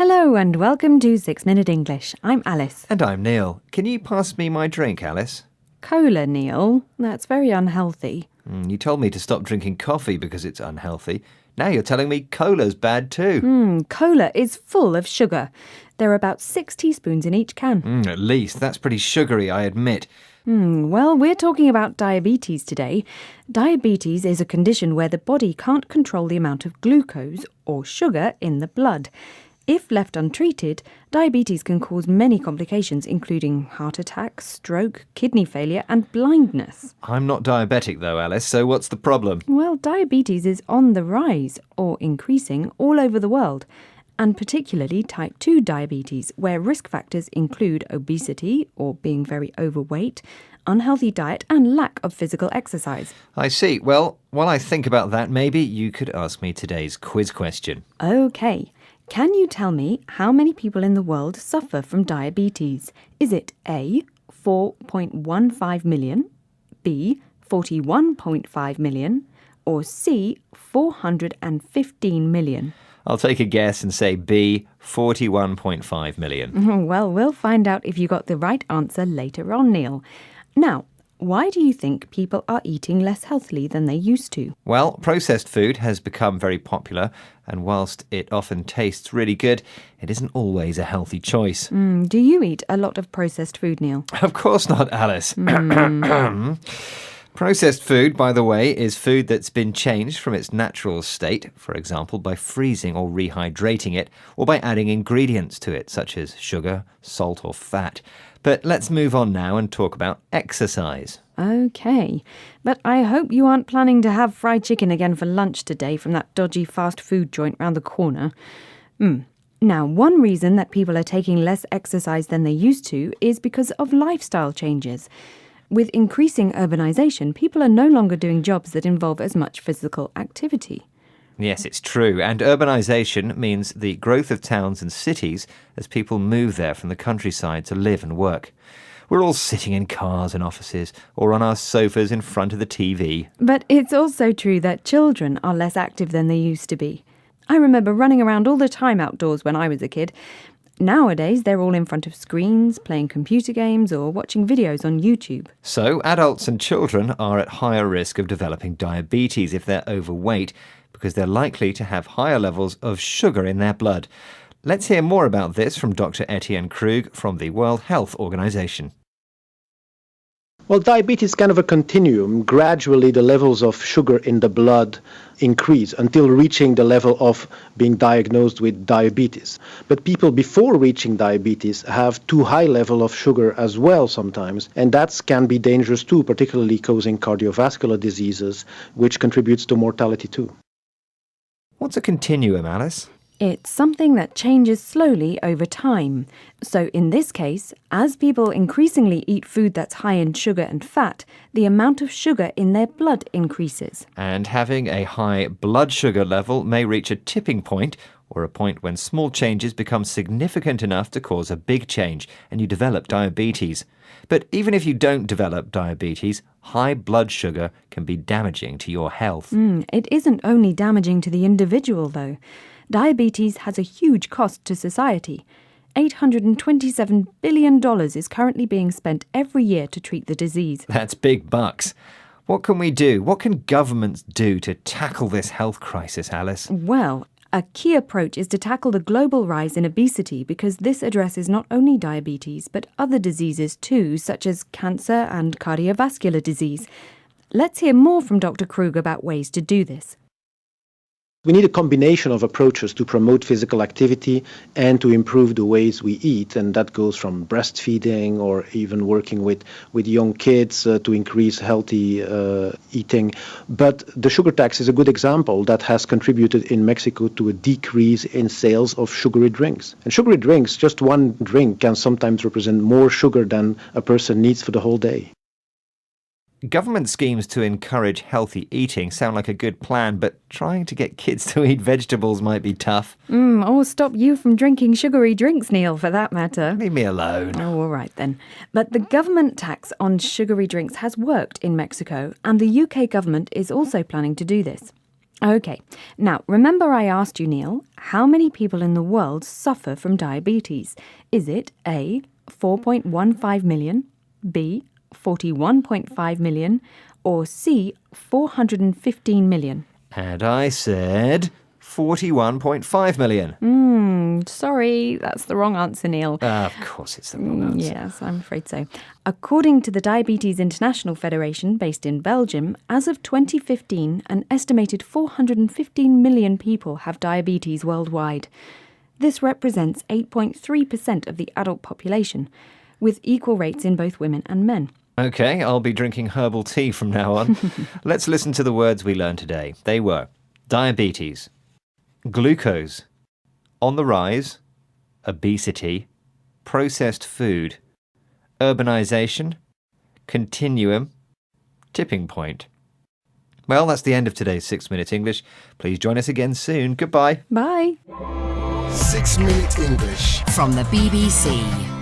Hello and welcome to 6 Minute English. I'm Alice. And I'm Neil. Can you pass me my drink, Alice? Cola, Neil. That's very unhealthy. You told me to stop drinking coffee because it's unhealthy. Now you're telling me cola's bad too. Cola is full of sugar. There are about 6 teaspoons in each can. At least. That's pretty sugary, I admit. Well, we're talking about diabetes today. Diabetes is a condition where the body can't control the amount of glucose or sugar in the blood. If left untreated, diabetes can cause many complications, including heart attack, stroke, kidney failure and blindness. I'm not diabetic though, Alice, so what's the problem? Well, diabetes is on the rise, or increasing, all over the world, and particularly type 2 diabetes, where risk factors include obesity, or being very overweight, unhealthy diet and lack of physical exercise. I see. Well, while I think about that, maybe you could ask me today's quiz question. OK. Can you tell me how many people in the world suffer from diabetes? Is it A, 4.15 million, B, 41.5 million, or C, 415 million? I'll take a guess and say B, 41.5 million. Well, we'll find out if you got the right answer later on, Neil. Now, why do you think people are eating less healthily than they used to? Well, processed food has become very popular, and whilst it often tastes really good, it isn't always a healthy choice. Do you eat a lot of processed food, Neil? Of course not, Alice. Processed food, by the way, is food that's been changed from its natural state, for example, by freezing or rehydrating it, or by adding ingredients to it, such as sugar, salt or fat. But let's move on now and talk about exercise. OK, but I hope you aren't planning to have fried chicken again for lunch today from that dodgy fast food joint round the corner. Now, one reason that people are taking less exercise than they used to is because of lifestyle changes. With increasing urbanisation, people are no longer doing jobs that involve as much physical activity. Yes, it's true. And urbanisation means the growth of towns and cities as people move there from the countryside to live and work. We're all sitting in cars and offices or on our sofas in front of the TV. But it's also true that children are less active than they used to be. I remember running around all the time outdoors when I was a kid. Nowadays, they're all in front of screens, playing computer games or watching videos on YouTube. So adults and children are at higher risk of developing diabetes if they're overweight, because they're likely to have higher levels of sugar in their blood. Let's hear more about this from Dr. Etienne Krug from the World Health Organization. Well, diabetes is kind of a continuum. Gradually, the levels of sugar in the blood increase until reaching the level of being diagnosed with diabetes. But people before reaching diabetes have too high level of sugar as well sometimes, and that can be dangerous too, particularly causing cardiovascular diseases, which contributes to mortality too. What's a continuum, Alice? It's something that changes slowly over time. So in this case, as people increasingly eat food that's high in sugar and fat, the amount of sugar in their blood increases. And having a high blood sugar level may reach a tipping point, or a point when small changes become significant enough to cause a big change and you develop diabetes. But even if you don't develop diabetes, high blood sugar can be damaging to your health. It isn't only damaging to the individual, though. Diabetes has a huge cost to society. $827 billion is currently being spent every year to treat the disease. That's big bucks. What can we do? What can governments do to tackle this health crisis, Alice? Well, a key approach is to tackle the global rise in obesity because this addresses not only diabetes but other diseases too, such as cancer and cardiovascular disease. Let's hear more from Dr. Krug about ways to do this. We need a combination of approaches to promote physical activity and to improve the ways we eat, and that goes from breastfeeding or even working with young kids to increase healthy eating. But the sugar tax is a good example that has contributed in Mexico to a decrease in sales of sugary drinks. And sugary drinks, just one drink can sometimes represent more sugar than a person needs for the whole day. Government schemes to encourage healthy eating sound like a good plan, but trying to get kids to eat vegetables might be tough. Or stop you from drinking sugary drinks, Neil, for that matter. Leave me alone. Oh, all right then. But the government tax on sugary drinks has worked in Mexico, and the UK government is also planning to do this. Okay, now remember I asked you, Neil, how many people in the world suffer from diabetes? Is it A, 4.15 million, B, 41.5 million, or C, 415 million? And I said 41.5 million. Sorry, that's the wrong answer, Neil. Of course it's the wrong answer. Yes, I'm afraid so. According to the Diabetes International Federation, based in Belgium, as of 2015, an estimated 415 million people have diabetes worldwide. This represents 8.3% of the adult population, with equal rates in both women and men. Okay, I'll be drinking herbal tea from now on. Let's listen to the words we learned today. They were diabetes, glucose, on the rise, obesity, processed food, urbanization, continuum, tipping point. Well, that's the end of today's 6 Minute English. Please join us again soon. Goodbye. Bye. 6 Minute English from the BBC.